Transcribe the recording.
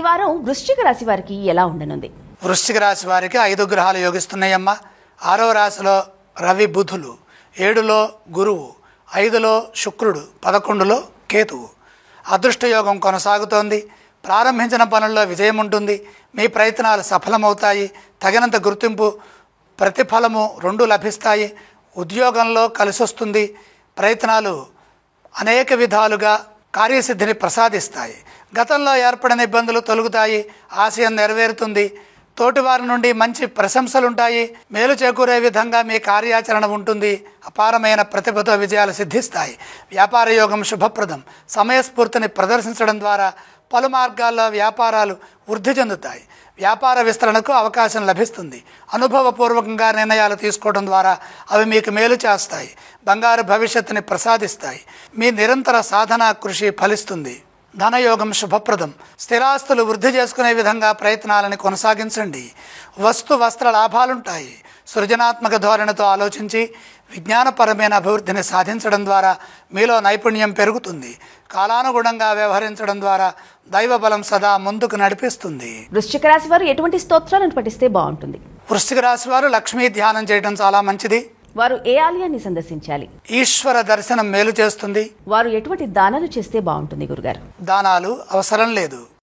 వారం వృశ్చిక రాశి వారికి ఎలా ఉండనుంది? వృశ్చిక రాశి వారికి 5 గ్రహాలు యోగిస్తున్నాయమ్మా. 6వ రాశిలో రవి బుధులు, 7లో గురువు, 5లో శుక్రుడు, 11లో కేతువు. అదృష్టయోగం కొనసాగుతోంది. ప్రారంభించిన పనుల్లో విజయం ఉంటుంది. మీ ప్రయత్నాలు సఫలమవుతాయి. తగినంత గుర్తింపు, ప్రతిఫలము 2 లభిస్తాయి. ఉద్యోగంలో కలిసొస్తుంది. ప్రయత్నాలు అనేక విధాలుగా కార్యసిద్ధిని ప్రసాదిస్తాయి. గతంలో ఏర్పడిన ఇబ్బందులు తొలగుతాయి. ఆశయం నెరవేరుతుంది. తోటివారి నుండి మంచి ప్రశంసలుంటాయి. మేలు చేకూరే విధంగా మీ కార్యాచరణ ఉంటుంది. అపారమైన ప్రతిభతో విజయాలు సిద్ధిస్తాయి. వ్యాపార యోగం శుభప్రదం. సమయస్ఫూర్తిని ప్రదర్శించడం ద్వారా పలు మార్గాల్లో వ్యాపారాలు వృద్ధి చెందుతాయి. వ్యాపార విస్తరణకు అవకాశం లభిస్తుంది. అనుభవపూర్వకంగా నిర్ణయాలు తీసుకోవడం ద్వారా అవి మీకు మేలు చేస్తాయి. బంగారు భవిష్యత్తుని ప్రసాదిస్తాయి. మీ నిరంతర సాధన కృషి ఫలిస్తుంది. ధనయోగం శుభప్రదం. స్థిరాస్తులు వృద్ధి చేసుకునే విధంగా ప్రయత్నాలను కొనసాగించండి. వస్త్ర లాభాలుంటాయి. సృజనాత్మక ధోరణితో ఆలోచించి విజ్ఞానపరమైన అభివృద్ధిని సాధించడం ద్వారా మీలో నైపుణ్యం పెరుగుతుంది. కాలానుగుణంగా వ్యవహరించడం ద్వారా దైవబలం సదా ముందుకు నడిపిస్తుంది. వృశ్చిక రాశి వారు ఎటువంటి స్తోత్రాలను పఠిస్తే బాగుంటుంది? వృశ్చిక రాశి వారు లక్ష్మీ ధ్యానం చేయడం చాలా మంచిది. వారు ఏ ఆలయాన్ని సందర్శించాలి? ఈశ్వర దర్శనం మేలు చేస్తుంది. వారు ఎటువంటి దానాలు చేస్తే బాగుంటుంది గురుగారు? దానాలు అవసరం లేదు.